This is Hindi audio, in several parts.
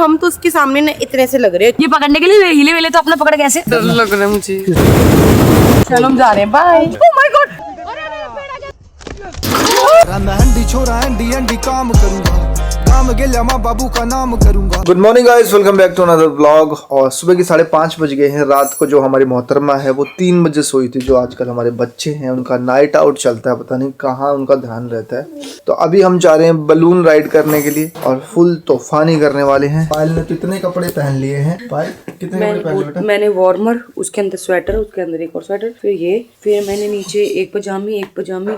हम तो उसके सामने ना इतने से लग रहे हैं, ये पकड़ने के लिए हिले वेले तो अपना पकड़ कैसे डर लग रहा है मुझे। चलो हम जा रहे हैं, बाय। ओह माय गॉड, छोरा एंडी काम करूंगा, काम गेल्या माँ बाबू का नाम करूंगा। Good morning guys, welcome back to another vlog. और सुबह के 5:30 बज गए हैं। रात को जो हमारी मोहतरमा है वो 3 बजे सोई थी। जो आजकल हमारे बच्चे हैं उनका नाइट आउट चलता है, पता नहीं कहाँ उनका ध्यान रहता है। तो अभी हम जा रहे हैं बलून राइड करने के लिए और फुल तूफानी करने वाले हैं। पायल ने कितने कपड़े पहन लिए हैं? पायल कितने कपड़े पहन लिए बेटा? मैंने वार्मर, उसके अंदर स्वेटर, उसके अंदर एक और स्वेटर, फिर मैंने नीचे एक पजामी,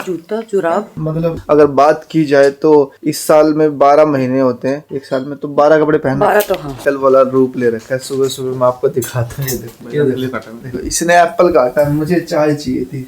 जूता, जुराब। मतलब अगर बात की जाए तो इस साल में 12 महीने होते हैं, एक साल में तो 12 कपड़े पहने। 12 तो हाँ। कल वाला रूप ले रखा है। सुबह सुबह मैं आपको दिखाता हूँ, ये देखो इसने एप्पल काटा, मुझे चाय चाहिए थी।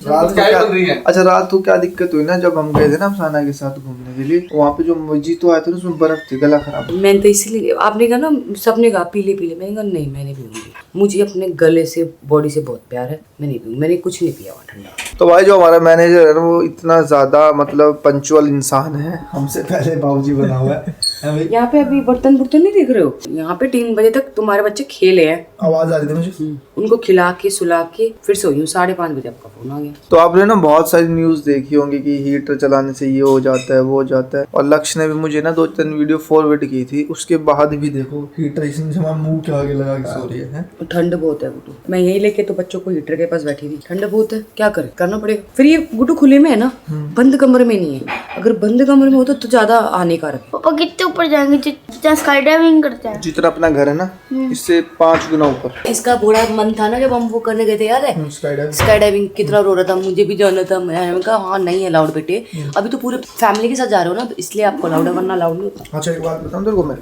अच्छा रात को क्या दिक्कत हुई ना, जब हम गए थे ना अफसाना के साथ घूमने के लिए, वहाँ पे जो मस्जिद आया था ना उसमें बर्फ थी, गला खराब। मैंने तो इसीलिए, आपने कहा ना सबने कहा पीले पीले, मैंने कहा नहीं मैं नहीं पीऊंगी, मुझे अपने गले से बॉडी से बहुत प्यार है, मैं नहीं पीऊंगी। मैंने कुछ नहीं पिया हुआ ठंडा। तो भाई जो हमारा मैनेजर है ना वो इतना ज्यादा मतलब पंचुअल इंसान है, हमसे पहले बाबूजी बना हुआ है। यहाँ पे अभी बर्तन नहीं देख रहे हो, यहाँ पे 3 बजे तक तुम्हारे बच्चे खेले हैं। आवाज आ रही थी मुझे। उनको खिला के सुला के फिर सोई हूँ। 5:30 बजे आपका फोन आ गया। तो आपने ना बहुत सारी न्यूज देखी होंगी कि हीटर चलाने से ये हो जाता है वो हो जाता है। और लक्ष्य ने भी मुझे ना 2-3 वीडियो फॉरवर्ड की थी, उसके बाद भी देखो हीटर इसमें मुंह के आगे लगा के सो रही है। ठंड बहुत है गुड्डू, मैं यही लेके तो बच्चों को हीटर के पास बैठी थी। ठंड बहुत है, क्या करे, करना पड़ेगा। फिर ये गुड्डू खुले में है ना, बंद कमरे में नहीं है। अगर बंद कमरे में हो तो ज्यादा हानिकारक। पापा कितने ऊपर जाएंगे? जितना स्काई डाइविंग करते हैं, जितना अपना घर है ना इससे 5 गुना ऊपर। इसका बड़ा मन था ना जब हम वो करने गए थे, याद है स्काई डाइविंग, कितना रो रहा था, मुझे भी जाना था। मैंने कहा हाँ नहीं अलाउड बेटे, अभी तो पूरे फैमिली के साथ जा रहे हो ना, इसलिए आपको अलाउड है, वरना अलाउड नहीं होता। अच्छा एक बात बताऊं तेरे को मैं,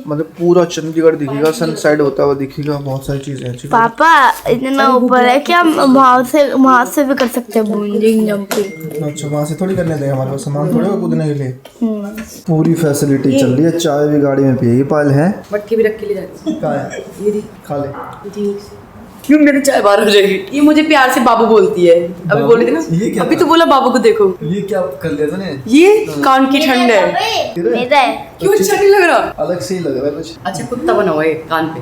मतलब पूरा चंडीगढ़ दिखेगा, सनसेट होता हुआ दिखेगा, बहुत सारी चीजें हैं। पापा इतना ऊपर है कि हम वहाँ से भी कर सकते हैं बंजिंग जंपिंग। अच्छा वहाँ से थोड़ी करने दें, हमारे पास सामान थोड़े कूदने के लिए। पूरी फैसिलिटी चल रही है। चाय भी गाड़ी में पिएगी पायल है, मटकी भी रख के ले जाती है है, खा ले। क्यों मेरी चाय बाहर हो जाएगी। ये मुझे प्यार से बाबू बोलती है, अभी बोली थी ना, अभी तो बोला बाबू को देखो। ये क्या कर लिया तूने? ये कान की ठंड है। मेरा है। क्यों अच्छा नहीं लग रहा? अलग से ही लग रहा है कुछ। अच्छा कुत्ता बना हुआ है कान पे।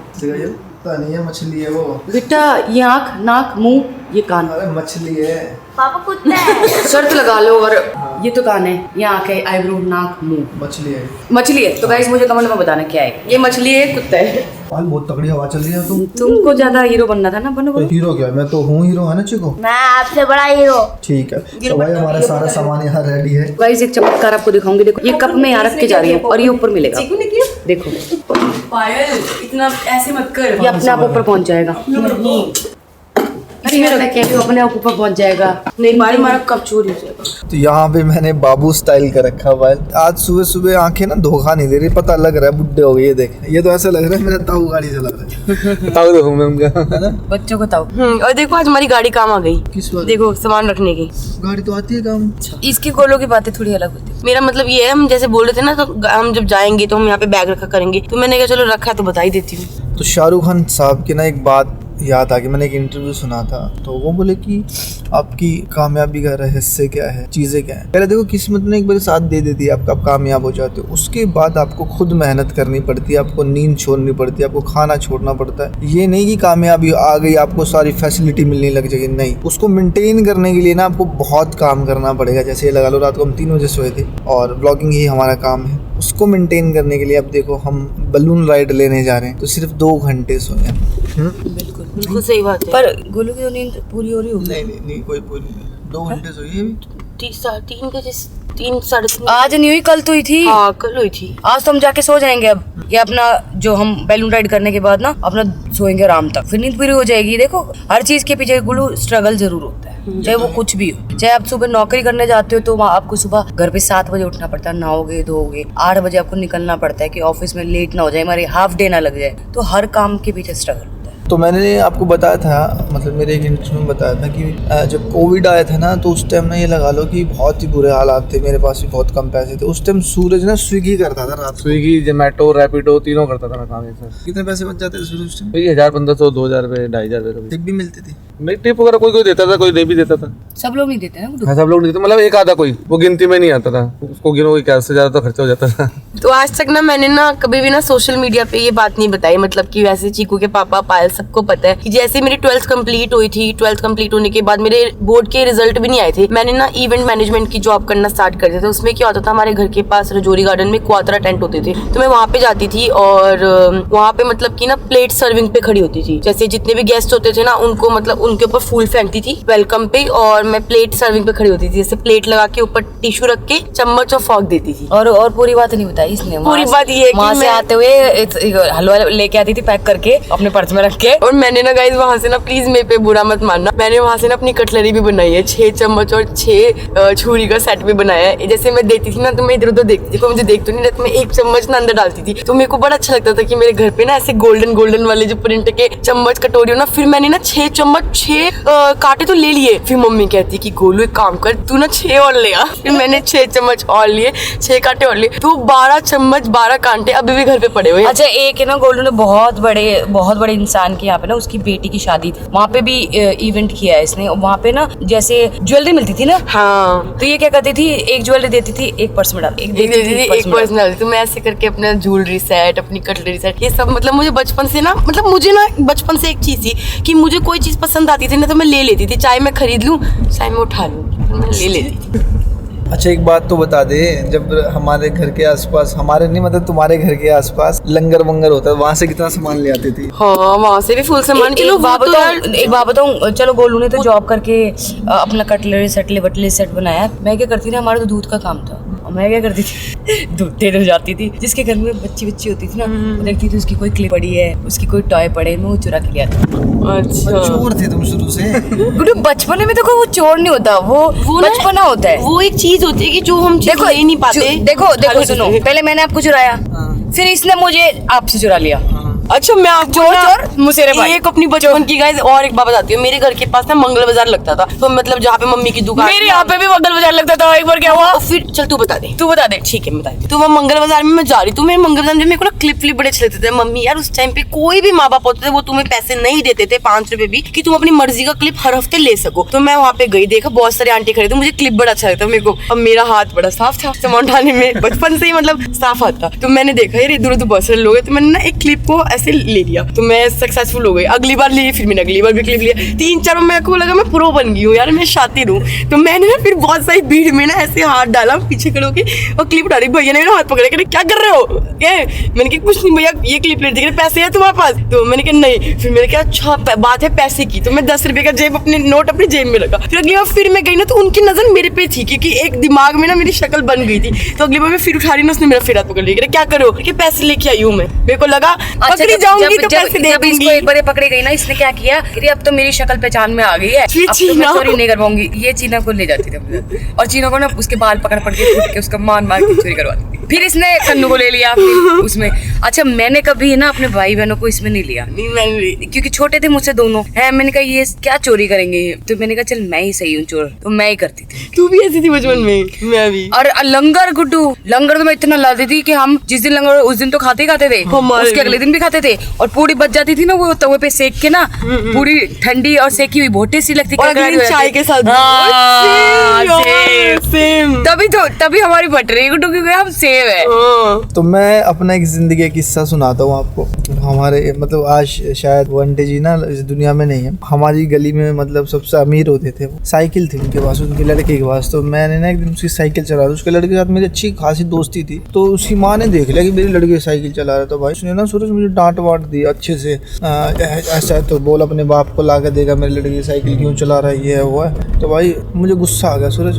पता नहीं है, मछली है वो बेटा। ये आँख, नाक, मुंह, ये कान। अरे मछली है पापा कुत्ता है। शर्त लगा लो। और ये तो कान है, ये आँख है, आईब्रो, नाक, मुंह। मछली है। मछली है तो गाइस मुझे कमेंट में बताना क्या है। ये मछली है, कुत्ता है। पाल बहुत तगड़ी हवा चल रही है। तुमको ज्यादा हीरो बनना था ना, बनो तो हीरो क्या, मैं तो हूँ हीरो है ना चिको। मैं आपसे बड़ा हीरो। ठीक है तो भाई हमारा सारा सामान यहाँ रेडी है। गाइस एक चमत्कार आपको दिखाऊंगी। देखो ये कप में यहाँ रख के जा रही है और ये ऊपर मिलेगा। देखो पायल, इतना ऐसे मत कर, ये अपने आप ऊपर पहुंच जाएगा। अपने आप ऊपर पहुंच जाएगा। नहीं हमारा कप चोरी हो जाएगा। तो यहाँ पे मैंने बाबू स्टाइल कर रखा हुआ है। आज सुबह सुबह आंखें ना धोखा नहीं दे रही, पता लग रहा है बुड्ढे हो गए। ये देख, ये तो ऐसा लग रहा है मेरा ताऊ गाड़ी चला रहा है। ताऊ देखूं मैं उनका, है ना? बच्चों को ताऊ। और देखो आज हमारी गाड़ी काम आ गई। किस बात? देखो सामान रखने की गाड़ी तो आती है काम। इसकी गोलों की बातें थोड़ी अलग होती है। मेरा मतलब ये है, हम जैसे बोल रहे थे ना, तो हम जब जाएंगे तो हम यहाँ पे बैग रखा करेंगे, तो मैंने कहा चलो रखा है तो बता ही देती हूँ। तो शाहरुख खान साहब की ना एक बात याद आ गई, मैंने एक इंटरव्यू सुना था, तो वो बोले कि आपकी कामयाबी का रहस्य क्या है, चीज़ें क्या है। पहले देखो किस्मत ने एक बार साथ दे देती है आपका, आप कामयाब हो जाते हो। उसके बाद आपको खुद मेहनत करनी पड़ती है, आपको नींद छोड़नी पड़ती है, आपको खाना छोड़ना पड़ता है। ये नहीं कि कामयाबी आ गई आपको सारी फैसिलिटी मिलने लग जाएगी, नहीं। उसको मेंटेन करने के लिए ना आपको बहुत काम करना पड़ेगा। जैसे ये लगा लो रात को हम 3 बजे सोए थे और ब्लॉगिंग ही हमारा काम है। उसको मेंटेन करने के लिए अब देखो हम बलून राइड लेने जा रहे हैं, तो सिर्फ 2 घंटे सोए। बिल्कुल सही बात है। पर गोलू की तो नींद पूरी हो रही होगी। नहीं कोई पूरी नहीं, 2 घंटे सोई अभी। 3 बजे 3 साढ़े 3 आज नहीं हुई, कल तो हुई थी। हाँ कल हुई थी। आज तो हम जाके सो जाएंगे। अब ये अपना जो हम बैलून राइड करने के बाद ना अपना सोएंगे आराम तक, फिर नींद पूरी हो जाएगी। देखो हर चीज के पीछे गुलू स्ट्रगल जरूर होता है, चाहे वो कुछ भी हो। चाहे आप सुबह नौकरी करने जाते हो तो वहाँ आपको सुबह घर पे 7 बजे उठना पड़ता है, नहाओगे धोओगे, 8 बजे आपको निकलना पड़ता है कि ऑफिस में लेट ना हो जाए, हमारे हाफ डे ना लग जाए। तो हर काम के पीछे स्ट्रगल होता है। तो मैंने आपको बताया था, मतलब मेरे एक इंटरव्यू में बताया था कि जब कोविड आया था ना, तो उस टाइम ना ये लगा लो कि बहुत ही बुरे हालात थे, मेरे पास भी बहुत कम पैसे थे। उस टाइम सूरज ना स्विगी करता था रात, स्विगी, जोमेटो, रैपिडो तीनों करता था मैं काम। कितने पैसे बच जाते थे सूरज उस टाइम? 1500, 2000 रुपये, 2500 रुपये। टिप भी मिलती थी? नहीं, टिप वगैरह कोई देता था, कोई नहीं भी देता था। सब लोग नहीं देते ना। हाँ, सब लोग नहीं देते, मतलब एक आधा कोई, वो गिनती में नहीं आता था, उसको गिनो क्या से ज्यादा तो खर्चा हो जाता था। तो आज तक ना मैंने ना कभी भी ना सोशल मीडिया पे ये बात नहीं बताई, मतलब कि वैसे चीकू के पापा पायल सबको पता है कि जैसे मेरी 12th कंप्लीट हुई थी, 12th कंप्लीट होने के बाद मेरे बोर्ड के रिजल्ट भी नहीं आए थे, मैंने ना इवेंट मैनेजमेंट की जॉब करना स्टार्ट कर दिया था। उसमें क्या होता था, हमारे घर के पास रजौरी गार्डन में क्वात्रा टेंट होते थे, तो मैं वहाँ पे जाती थी और वहाँ पे मतलब की ना प्लेट सर्विंग पे खड़ी होती थी। जैसे जितने भी गेस्ट होते थे ना, उनको मतलब उनके ऊपर फूल फेंकती थी वेलकम पे, और मैं प्लेट सर्विंग पे खड़ी होती थी। जैसे प्लेट लगा के ऊपर टिश्यू रख के चम्मच और फॉक देती थी। और पूरी बात नहीं बताई इसने। पूरी बात ये है कि वहाँ से मैं- आते हुए हलवा लेके आती थी पैक करके अपने पर्स में रख के। और मैंने ना गाइस वहाँ से ना, प्लीज मेरे पे बुरा मत मानना, मैंने वहाँ से ना अपनी कटलरी भी बनाई है, 6 चम्मच और 6 छुरी का सेट भी बनाया है। जैसे मैं देती थी ना, तो मैं इधर उधर देखती थी, कोई मुझे देख तो नहीं रहा, तो मैं 1 चम्मच ना अंदर डालती थी। तो मेरे को बड़ा अच्छा लगता था कि मेरे घर पे ना ऐसे गोल्डन वाले जो प्रिंट के चम्मच कटोरी हो ना। फिर मैंने ना 6 चम्मच 6 कांटे तो ले लिए। फिर मम्मी कहती कि गोलू एक काम कर, तू ना 6 और ले आ। फिर मैंने 6 चम्मच और लिए, 6 कांटे और लिए, तो 12 चम्मच 12 कांटे अभी भी घर पे पड़े हुए हैं। अच्छा, एक है ना गोलू ने बहुत बड़े इंसान के यहाँ पे ना, उसकी बेटी की शादी थी, वहाँ पे भी इवेंट किया है इसने। वहाँ पे ना जैसे ज्वेलरी मिलती थी ना, हाँ, तो ये क्या करती थी, एक ज्वेलरी देती थी, एक पर्स में डाल, एक देती थी, एक पर्सनल। तो मैं ऐसे करके अपना ज्वेलरी सेट, अपनी कटलरी सेट, ये सब मतलब मुझे बचपन से ना, मतलब मुझे ना बचपन से एक चीज थी कि मुझे कोई चीज पसंद आती थी ना, तो मैं ले लेती थी, चाहे मैं खरीद लूं चाहे मैं उठा लूं, मैं ले लेती थी। अच्छा, एक बात तो बता दे, जब हमारे घर के आसपास, हमारे नहीं मतलब तुम्हारे घर के आसपास लंगर वंगर होता है, वहाँ से कितना सामान ले आती थी? हाँ, वहाँ से भी फुल सामान। चलो एक बात बताऊं, चलो गोलू ने तो जॉब करके अपना कटलरी सेट, वटली सेट बनाया। मैं क्या करती थी, हमारा तो दूध का काम था, और मैं क्या करती थी दूध देने जाती थी। जिसके घर में बच्ची होती थी ना, वो देखती थी उसकी कोई क्लिप पड़ी है, उसकी कोई टॉय पड़े, मैं वो चुरा के ले आती। अच्छा, चोर थे तुम शुरू से? गुड्डू, बचपन में तो कोई वो चोर नहीं होता, वो ना- बचपना होता है। वो एक चीज होती है कि जो हम चीज़ ले नहीं पाते। देखो सुनो, पहले मैंने आपको चुराया, फिर इसने मुझे आपसे चुरा लिया। अच्छा, मैं आपको चोर ना चोर मुसेरे भाई। एक अपनी बचपन की गाइस और एक बात बताती हूँ। मेरे घर के पास ना मंगल बाजार लगता था, तो मतलब जहाँ पे मम्मी की दुकान, मेरे यहाँ पे भी मंगल बाजार लगता था। एक बार क्या हुआ, फिर चल तू बता दे। तू बता दे। ठीक है, मैं बता दी। तो वहाँ मंगल बाजार में मैं जा रही, तो मैं मंगल बाजार में मेरे को ना क्लिप बड़े अच्छे लगते थे। मम्मी यार, उस टाइम पे कोई भी माँ बाप होते थे, वो तुम्हें पैसे नहीं देते थे 5 रुपए भी, कि तुम अपनी मर्जी का क्लिप हर हफ्ते ले सको। तो मैं वहाँ पे गई, देखा बहुत सारे आंटी खड़े थे, मुझे क्लिप बड़ा अच्छा लगता मेरे को। अब मेरा हाथ बड़ा साफ था सामान उठाने में, बचपन से ही मतलब साफ हाथ था। तो मैंने देखा यार इधर उधर बहुत सारे लोग हैं, तो मैंने ना एक क्लिप को ऐसे ले लिया, तो मैं सक्सेसफुल हो गई। अगली बार ली, फिर मैंने अगली बार भी क्लिप लिया, 3-4 मेरे को लगा मैं प्रो बन गई हूँ यार, मैं शातिर हूँ। तो मैंने ना फिर बहुत सारी भीड़ में ना ऐसे हाथ डाला पीछे खड़े होके और क्लिप उठा रही। भैया ने मेरा हाथ पकड़ा, कहते क्या कर रहे हो? मैंने कहा कुछ नहीं भैया, ये क्लिप ले रही, पैसे है तुम्हारे पास? तो मैंने कहा नहीं। फिर मैंने कहा अच्छा बात है पैसे की, तो मैं 10 रुपए का जेब अपने नोट अपनी जेब में रखा। फिर अगली बार फिर मैं गई ना, तो उनकी नजर मेरे पे थी, क्योंकि एक दिमाग में ना मेरी शक्ल बन गई थी। तो अगली बार मैं फिर उठा रही ना, उसने मेरा फिर हाथ पकड़ लिया, क्या करो कि पैसे लेके आई हूँ मैं। मेरे को लगा पकड़ी जाऊंगी तो पैसे दे दूंगी। इसको एक बार पकड़ी गई ना, इसने क्या किया, कि अब तो मेरी शक्ल पहचान में आ गई है, अब तो मैं चोरी नहीं कर पाऊंगी। ये चीना को ले जाती थी और चीना को ना उसके बाल पकड़ के उसका मार के चोरी करवाती थी। फिर इसने कन्नू को ले लिया उसमें। अच्छा, मैंने कभी ना अपने भाई बहनों को इसमें नहीं लिया, क्योंकि छोटे थे मुझसे दोनों है। मैंने कहा ये क्या चोरी करेंगे, तो मैंने कहा चल मैं ही सही हूँ चोर, तो मैं ही करती थी। तू भी ऐसी थी बचपन में? मैं भी। और लंगर गुड्डू, लंगर तो मैं इतना लाती थी कि हम जिस दिन लंगर उस दिन तो खाते ही खाते थे, उसके अगले दिन भी खाते थे। और पूरी बच जाती थी ना, वो तवे पे सेक के ना, पूरी ठंडी और सेकी हुई बहुत टेस्टी लगती थी चाय के साथ। सेम। तभी हमारी बट रही गुड्डू, क्योंकि हम सेव है। तो मैं अपना एक जिंदगी का किस्सा सुनाता हूँ आपको। हमारे मतलब आज शायद वो आंटी जी ना इस दुनिया में नहीं है, हमारी गली में मतलब सबसे अमीर होते थे। वो साइकिल थी उनके पास, उनके लड़के के पास। तो मैंने ना एक दिन उसकी साइकिल चला रहा, उसके लड़के के साथ मेरी अच्छी खासी दोस्ती थी। तो उसकी माँ ने देख लिया कि मेरी लड़की साइकिल चला रहा, तो भाई उसने ना सूरज मुझे डांट वाट दी अच्छे से। ऐसा तो बोल अपने बाप को ला के देगा मेरी लड़की साइकिल क्यों चला रहा है, ये है वो है। तो भाई मुझे गुस्सा आ गया सूरज,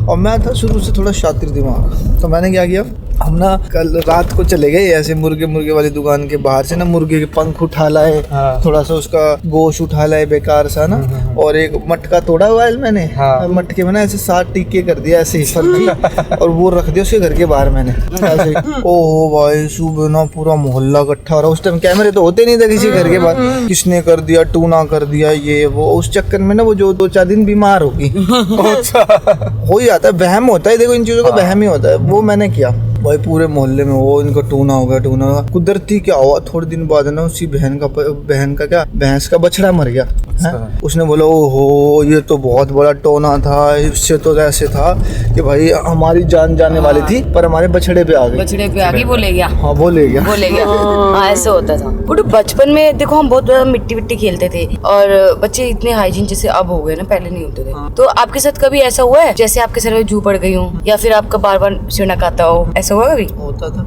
और मैं था शुरू से थोड़ा शातिर दिमाग। तो मैंने क्या किया, हम ना कल रात को चले गए ऐसे मुर्गे वाली दुकान के बाहर से ना मुर्गे के पंख उठा लाए, थोड़ा सा उसका गोश्त उठा लाए बेकार सा ना, और एक मटका तोड़ा हुआ है मैंने, मटके में ना ऐसे 7 टिक्के कर दिया ऐसे ही और वो रख दिया उसके घर के बाहर मैंने ऐसे। ओहो भाई सुबह ना पूरा मोहल्ला इकट्ठा हो रहा। उस टाइम कैमरे तो होते नहीं थे किसी घर के बाहर, किसने कर दिया, टूना कर दिया, ये वो। उस चक्कर में ना वो जो 2-4 दिन बीमार होगी हो ही जाता है, वहम होता है, देखो इन चीजों का वहम ही होता है। वो मैंने किया भाई, पूरे मोहल्ले में वो इनको टूना हो गया। कुदरती क्या हुआ, थोड़े दिन बाद ना उसी भैंस का बछड़ा मर गया है? उसने बोला ओहो ये तो बहुत बड़ा टोना था, इससे तो ऐसे था कि भाई हमारी जान जाने वाली थी पर हमारे बछड़े पे आ गई, वो ले गया। हाँ वो ले गया। हाँ ऐसे होता था। बट बचपन में देखो हम बहुत मिट्टी खेलते थे और बच्चे इतने हाइजीन जैसे अब हो गए ना, पहले नहीं होते थे। तो आपके साथ कभी ऐसा हुआ है जैसे आपके सर में जू पड़ गई हो या फिर आपका बार बार सिरक आता हो, ऐसा हुआ कभी? होता था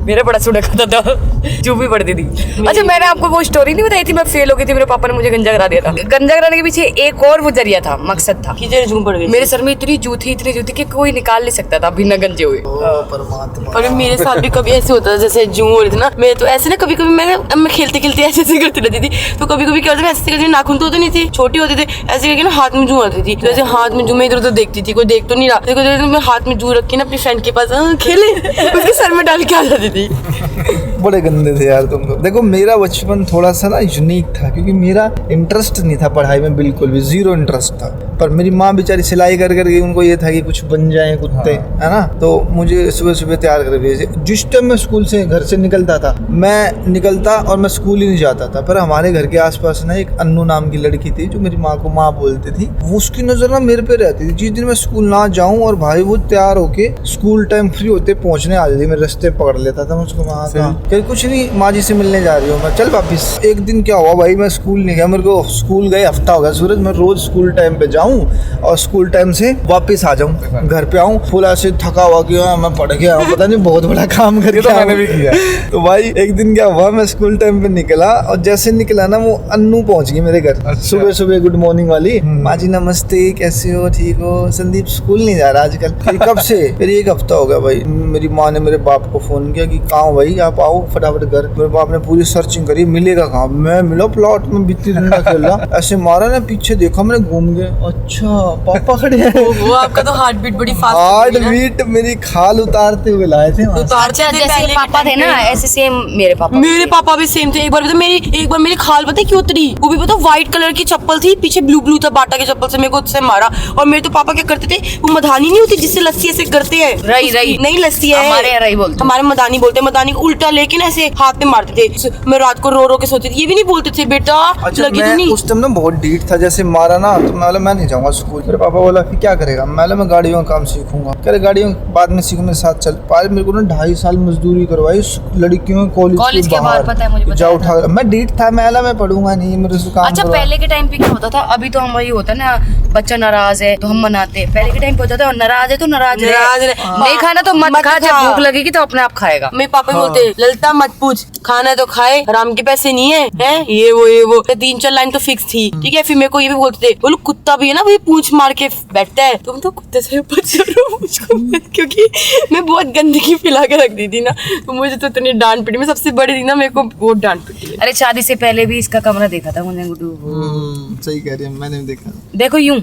मेरा बड़ा सुनक आता था, जू भी पड़ती थी। अच्छा मैंने आपको वो स्टोरी नहीं बताई थी, मैं फेल हो गई थी, मेरे पापा ने मुझे गंजा करा दिया था। गंजा कराने के पीछे एक और वो जरिया था, मकसद था कि जूम पड़ गई। मेरे सर में इतनी जू थी कि कोई निकाल नहीं सकता था बिना गंजे हुए। और मेरे साथ भी कभी ऐसे होता था, जैसे जूं हो रही थी ना, मैं तो ऐसे ना कभी मैं खेलते ऐसे करती रहती थी। तो कभी क्या होता था, ऐसे करती, नाखून तो होते नहीं थे, छोटे होते थे, ऐसे करके ना हाथ में जूं आती थी। तो ऐसे हाथ में जूं मैं इधर उधर देखती थी, कोई देख तो नहीं रहा, मैं हाथ में जूं रख के ना अपनी फ्रेंड के पास खेले उसके सर में डाल के आ जाती थी। बड़े गंदे थे यार तुम तो। देखो मेरा बचपन थोड़ा सा ना यूनिक था क्योंकि मेरा इंटरेस्ट नहीं था पढ़ाई में, बिल्कुल भी जीरो इंटरेस्ट था। पर मेरी माँ बेचारी सिलाई कर करके उनको ये था कि कुछ बन जाए कुत्ते, है ना। तो मुझे सुबह सुबह तैयार कर भेजे। जिस टाइम मैं स्कूल से घर से निकलता था, मैं निकलता और मैं स्कूल ही नहीं जाता था। पर हमारे घर के आसपास ना एक अन्नू नाम की लड़की थी जो मेरी माँ को माँ बोलती थी। उसकी नजर ना मेरे पे रहती थी। जिस दिन मैं स्कूल ना जाऊँ और भाई वो तैयार होके स्कूल टाइम फ्री होते पहुँचने आ जाती, मैं रास्ते पकड़ लेता था। मैं उसको वहाँ का कुछ नहीं, माँ जी से मिलने जा रही हूँ मैं, चल वापिस। एक दिन क्या हुआ भाई, मैं स्कूल नहीं गया, मेरे को स्कूल गए हफ्ता हो गया सूरज। मैं रोज स्कूल टाइम पे जाऊँ और स्कूल टाइम से वापस आ जाऊँ, घर पे आऊँ फुला से थका हुआ कि मैं पढ़ के आऊँ, पता नहीं बहुत बड़ा काम करके तो मैंने भी किया। तो भाई एक दिन क्या हुआ, मैं स्कूल टाइम पे निकला और जैसे निकला ना वो अन्नू पहुंच गई मेरे घर। सुबह सुबह गुड मॉर्निंग वाली, माँ जी नमस्ते, कैसे हो, ठीक हो, संदीप स्कूल नहीं जा रहा आजकल। फिर कब से? फिर 1 हफ्ता हो गया भाई। मेरी माँ ने मेरे बाप को फोन किया कि कहाँ हो भाई, आप आओ फटाफट घर। मेरे बाप ने पूरी सर्चिंग करी, मिलेगा कहाँ। मैं मिला प्लॉट में, बित्ती डंडा खेल रहा, ऐसे मारा ना, पीछे देखा मैंने, घूम गए, अच्छा पापा खड़े हैं। वो आपका तो हार्ट बीट बड़ी फास्ट, हार्ट बीट मेरी खाल उतारते हुए लाए थे। अच्छा जैसे पापा थे ना ऐसे सेम मेरे पापा भी सेम थे। एक बार मेरी खाल पता है क्यों उतरी, वो भी पता, व्हाइट कलर की चप्पल थी, पीछे ब्लू था, बाटा की चप्पल से मेरे को उससे मारा। और मेरे तो पापा क्या करते थे, वो मधानी नहीं होती जिससे लस्सी ऐसे करते हैं, रही नहीं लस्सी है, हमारे मदानी बोलते हैं, मदानी को उल्टा लेके ना ऐसे हाथ में मारते थे। मैं रात को रो के सोती थी, ये भी नहीं बोलते थे बेटा लगी तो नहीं। उस टाइम ना बहुत डीट था, जैसे मारा ना तो मैं नहीं जाऊंगा स्कूल। मेरे पापा बोला कि क्या करेगा, मैं गाड़ियों का काम सीखूंगा। कह रहे गाड़ियों बाद में सीखूं, मेरे साथ चल। पाल मेरे को ना 2.5 साल मजदूरी करवाई लड़कियों कॉलेज के बाहर, पता है मुझे, जा उठा। मैं डीट था, मैं पढ़ूंगा नहीं, मेरे से काम। अच्छा पहले के टाइम पे क्या होता था, अभी तो हम वही होता ना, बच्चा नाराज है तो हम मनाते। पहले के टाइम पे होता था नाराज है तो नाराज नहीं खाना तो मत खा, जब भूख लगेगी तो अपने आप खाएगा। मेरे पापा बोलते ललता मत पूछ, खाना तो खाए, आराम के पैसे नहीं है ये वो 3-4 लाइन तो फिक्स थी, ठीक है। फिर मेरे को ये भी बोलते थे, बोलो कुत्ता भी है ना वही पूंछ मार के बैठता है, तुम तो कुत्ते से बच रहो मुझको, क्योंकि मैं बहुत गंदगी फैला के रख दी थी ना, तो मुझे तो इतनी डांट पिटी। मैं सबसे बड़ी थी ना, मेरे को बहुत डांट पिटी। अरे शादी से पहले भी इसका कमरा देखा था मैंने, सही कह रही है, मैंने भी देखा। देखो यूं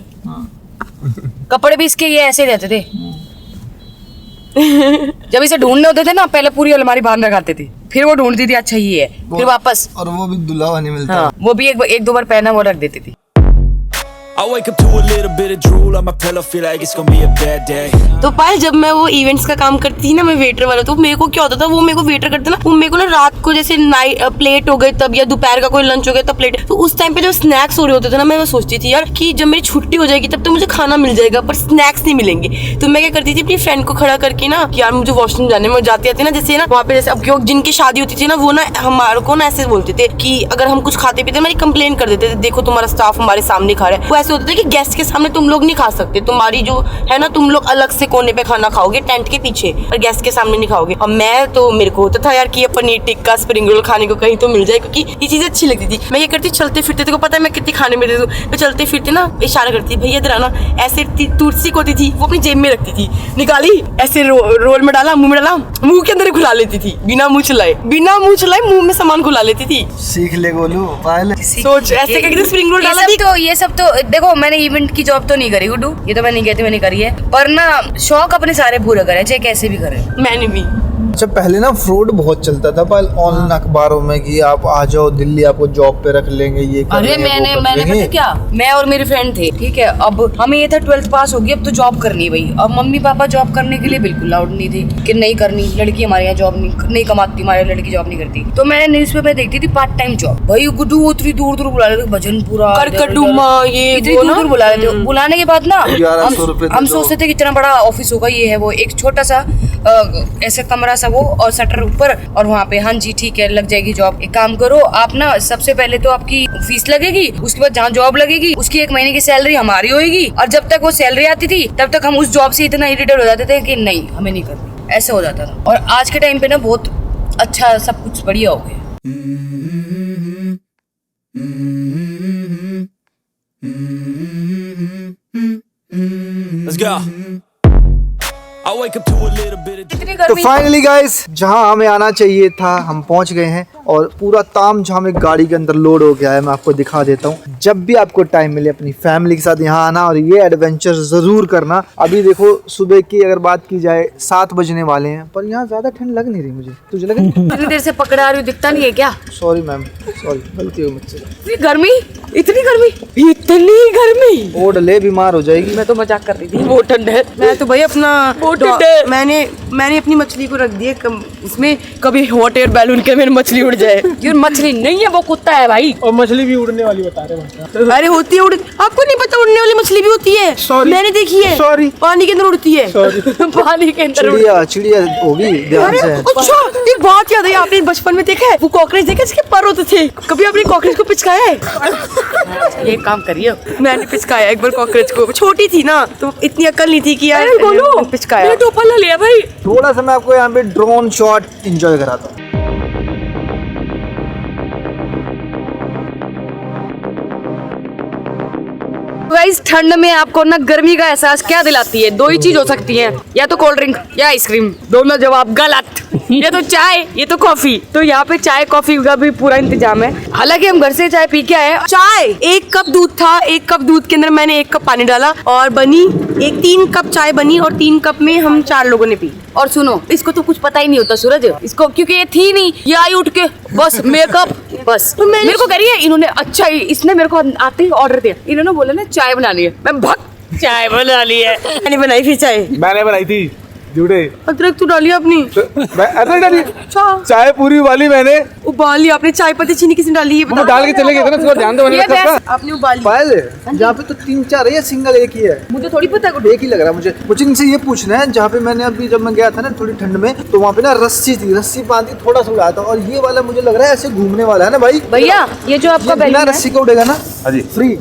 कपड़े भी इसके ये ऐसे रहते थे। जब इसे ढूंढने होते थे ना, पहले पूरी अलमारी बाहर रखाते थे, फिर वो ढूंढती थी अच्छा ये है, फिर वापस, और वो भी दुल्हा नहीं मिलता। हाँ, वो भी एक दो बार पहना वो रख देती थी। I wake up to a little bit of drool on my pillow, feel like it's gonna be a bad day. तो पायल जब मैं वो इवेंट्स का काम करती थी ना, मैं वेटर वाला, तो मेरे को क्या होता था, वो मेरे को वेटर करते ना, वो मेरे को ना रात को जैसे नाइट प्लेट हो गई तब, या दोपहर का कोई लंच हो गया तब प्लेट। तो उस टाइम पे जब स्नैक्स हो रहे होते थे ना, मैं सोचती थी यार कि जब मेरी छुट्टी हो जाएगी तब तो मुझे खाना मिल जाएगा पर स्नैक्स नहीं मिलेंगे। तो मैं क्या करती थी, अपनी फ्रेंड को खड़ा करके ना कि यार मुझे वॉशरूम जाने में, जाती आती ना, जैसे ना वहाँ पे जैसे अब जिनकी शादी होती थी ना, वो ना हमारे को ना ऐसे बोलते थे कि अगर हम कुछ खाते पीते हमारी कंप्लेन कर देते थे, देखो तुम्हारा स्टाफ हमारे सामने खा रहा है। वो ऐसे होता था कि गेस्ट के सामने तुम लोग नहीं खा सकते, तुम्हारी जो है ना, तुम लोग अलग से कोने पे खाना खाओगे टेंट के पीछे, और गेस्ट के सामने नहीं खाओगे। और मैं तो, मेरे को होता था यार कि पनीर टिक्का स्प्रिंग रोल खाने को कहीं तो मिल जाए, क्योंकि ये चीजें अच्छी लगती थी। मैं ये करती चलते फिरते, तेरे को पता है मैं कितनी खाने में देती हूँ, मैं चलते फिरते ना इशारा करती, भैया इधर आना, ऐसे तुलसी को होती थी वो अपनी जेब में रखती थी, निकाली ऐसे रोल में डाला, मुंह में डाला, मुंह के अंदर घुला लेती थी बिना मुंह चलाए मुंह में सामान घुला लेती थी। सीख ले गोलू, पहले सोच ऐसे करके स्प्रिंग रोल डाला थी। तो ये सब तो देखो, मैंने इवेंट की जॉब तो नहीं करी गुड्डू, ये तो मैं नहीं कहती मैंने करी है, पर ना शौक अपने सारे पूरे करे, चाहे कैसे भी करे। मैंने भी। अच्छा, पहले ना फ्रॉड बहुत चलता था पहले ऑनलाइन अखबारों में कि आप आ जाओ दिल्ली, आपको जॉब पे रख लेंगे, ये कर अरे लेंगे, मैंने वो कर लेंगे। पता क्या, मैं और मेरे फ्रेंड थे, ठीक है, अब हमें ये था 12th पास हो गई, अब तो जॉब करनी है भाई। अब मम्मी पापा जॉब करने के लिए बिल्कुल लाउड नहीं थे कि नहीं करनी, लड़की हमारे यहाँ जॉब नहीं कमाती, हमारे लड़की जॉब नहीं करती। तो मैंने न्यूज पेपर में देखती थी पार्ट टाइम जॉब, भाई गुड्डू उतनी दूर दूर बुला लेते, भजनपुरा, करकटुमा, ये इतनी वो दूर ना। दूर बुला लेते। बुलाने के बाद ना 1100 रुपए हम दे दो। सोचते थे कि इतना बड़ा ऑफिस होगा, ये है वो, एक छोटा सा ऐसे कमरा सा वो, और शटर ऊपर, और वहाँ पे हाँ जी ठीक है लग जाएगी जॉब। एक काम करो आप ना, सबसे पहले तो आपकी फीस लगेगी, उसके बाद जहाँ जॉब लगेगी उसकी 1 महीने की सैलरी हमारी होगी, और जब तक वो सैलरी आती थी तब तक हम उस जॉब से इतना इरिटेट हो जाते थे कि नहीं हमें नहीं करनी, ऐसे हो जाता था। और आज के टाइम पे ना बहुत अच्छा सब कुछ बढ़िया हो गया। Let's go. I wake up to a little bit of इतनी तो गर्मी, फाइनली गाइस, जहां हमें आना चाहिए था हम पहुंच गए हैं, और पूरा तामझाम एक गाड़ी के अंदर लोड हो गया है। मैं आपको दिखा देता हूं। जब भी आपको टाइम मिले अपनी फैमिली के साथ यहाँ आना और ये एडवेंचर जरूर करना। अभी देखो सुबह की अगर बात की जाए 7 बजने वाले हैं, पर यहाँ ज्यादा ठंड लग नहीं रही मुझे, तुझे लगे? इतनी देर से पकड़ा आ रही हूँ, दिखता नहीं है क्या? सॉरी मैम, सॉरी, गलती हो मुझसे। इतनी गर्मी, इतनी गर्मी, ओढ़ ले, बीमार हो जाएगी। मैं तो मजाक कर रही थी। वो ठंड है। मैं तो भाई अपना मैंने अपनी मछली को रख दिया इसमें, कभी हॉट एयर बैलून के मेरी मछली उड़ जाए। ये मछली नहीं है, वो कुत्ता है भाई। और मछली भी उड़ने वाली बता रहे हैं। अरे होती है आपको नहीं पता, उड़ने वाली मछली भी होती है। Sorry. मैंने देखी है। Sorry. पानी के अंदर उड़ती है। पानी के अंदर चिड़िया होगी, ध्यान अरे से। अच्छा, एक बात याद है, आपने बचपन में देखा है वो कॉकरोच देखा जिसके पर होते थे? कभी आपने कॉकरोच को पिचकाया है? ये काम करिए। मैंने पिचकाया एक बार कॉकरोच को, छोटी थी ना तो इतनी अकल नहीं थी कि यार पिचकाया। मैंने टोपा ला लिया भाई। थोड़ा सा मैं आपको यहाँ पे ड्रोन शॉट एंजॉय कराता हूँ। गाइस, ठंड में आपको ना गर्मी का एहसास क्या दिलाती है? 2 ही चीज हो सकती है, या तो कोल्ड ड्रिंक या आइसक्रीम। दोनों जवाब गलत। ये तो चाय, ये तो कॉफी। तो यहाँ पे चाय कॉफी का भी पूरा इंतजाम है। हालांकि हम घर से चाय पी के आए। चाय 1 कप दूध था, 1 कप दूध के अंदर मैंने 1 कप पानी डाला और बनी 3 कप चाय बनी, और 3 कप में हम 4 लोगों ने पी। और सुनो, इसको तो कुछ पता ही नहीं होता सूरज, इसको क्योंकि ये थी नहीं, ये आई उठ के बस मेकअप, बस तो मेरे को करी है इन्होंने। अच्छा इसने मेरे को आते ही ऑर्डर दिया, इन्होंने बोला ना चाय बनानी है, मैं भग चाय बना ली है। मैंने बनाई फिर चाय, मैंने बनाई थी जुड़े। अदरक तो डाली अपनी, अरे डाली चाय पूरी उबाली मैंने, उबाली आपने, चाय पत्ती चीनी किसने डाली है? वो डाल के चले गए थे ना, थोड़ा ध्यान दो मैंने कहा था। आपने उबाली। पहले जहाँ पे तो 3-4 है या सिंगल एक ही है? मुझे थोड़ी पता है। एक ही लग रहा है मुझे इनसे ये पूछना है। जहाँ पे मैंने अभी जब मैं गया था ना थोड़ी ठंड में, तो वहाँ पे ना रस्सी थी, रस्सी बांधी थोड़ा सा उड़ाया था, और ये वाला मुझे लग रहा है ऐसे घूमने वाला है ना भाई। भैया ये जो आपका बिना बैलून है, रस्सी का उड़ेगा ना? हाँ जी, फ्री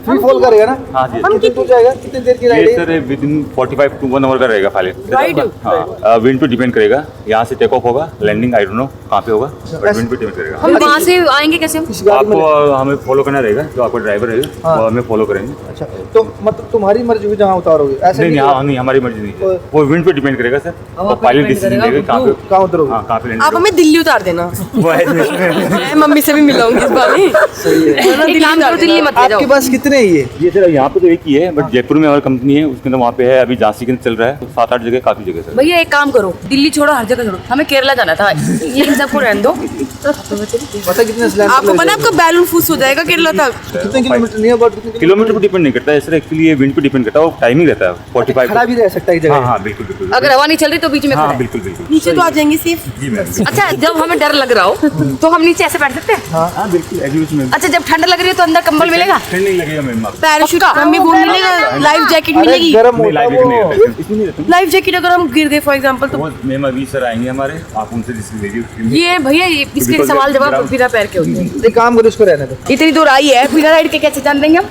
फॉल करेगा ना? हाँ जी। हम कितनी जाएगा, कितनी देर की राइड ये है? Sir with in 45 to 1 hour का रहेगा फाइल। राइड? हाँ, विंड पे डिपेंड करेगा, यहाँ से टेक ऑफ होगा, लैंडिंग आई डोंट नो कहाँ पे होगा, बट विंड पे डिपेंड करेगा। हम वहाँ से आएंगे कैसे? इस गाड़ी में? आपको हमें फॉलो करना रहेगा, जो आपका ड्राइवर रहेगा वो हमें फॉलो करेंगे। अच्छा, तो मतलब तुम्हारी मर्जी हुई जहाँ उतारोगे, ऐसे नहीं यहाँ नहीं, हमारी मर्जी नहीं है, वो विंड पे डिपेंड करेगा सर, और पायलट डिसीजन लेगा कहाँ पे, कहाँ उतरोगे? हाँ कहाँ पे लैंड आप हमें दिल्ली उतार देना। मैं मम्मी से भी मिलाऊंगी इस बार। एक काम करो, दिल्ली मत ले आपके जाओ। पास कितने ही है? ये सर यहाँ पे तो एक ही है, बट जयपुर में और कंपनी है, उसके अंदर वहाँ पे है, अभी झांसी के अंदर चल रहा है, तो 7-8 जगह काफी जगह सर। भैया एक काम करो, दिल्ली छोड़ो, हर जगह छोड़ो, हमें केरला जाना था, इन सबको रहने दो। पता कितने स्लैब आपको पता है आपका बैलून फूस हो जाएगा केरला तक। कितने किलोमीटर नहीं है, about कितने किलोमीटर पे डिपेंड नहीं करता है सर, एक्चुअली ये विंड पे डिपेंड करता है, वो टाइमिंग रहता है 45। खड़ा भी रह सकता है एक हाँ जगह? हाँ बिल्कुल बिल्कुल। अगर हवा नहीं चल रही तो बीच में खड़ा हाँ है। बिल्कुल बिल्कुल। नीचे तो आ जाएंगे सिर्फ। जी मैम। अच्छा जब हमें डर लग रहा हो तो हम नीचे ऐसे बैठ सकते हैं? हाँ बिल्कुल एग्जीबिशन में। अच्छा जब ठंड लग रही है तो अंदर कंबल मिलेगा? ठंड नहीं लगेगा पैराशूट हमें वो मिलेगा, लाइफ जैकेट मिलेगी। गर्म नहीं, होता लाइफ है वो। नहीं रहता इसमें, नहीं रहता। लाइफ जैकेट अगर हम गिर गए फॉर एग्जांपल तो वो मैम अभी सर आएंगे हमारे, आप उनसे डिस्कस कीजिए। ये भैया इसके बिल्कुल, सवाल जवाब बिल्कुल। बिना पैर के होते हैं। एक काम करो, इसको रहने दो। इतनी दूर आई है बिना राइड के कैसे जान देंगे हम?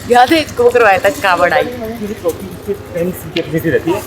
याद है इसको करवाया था कावड़ आई। कैपेसिटी रहती है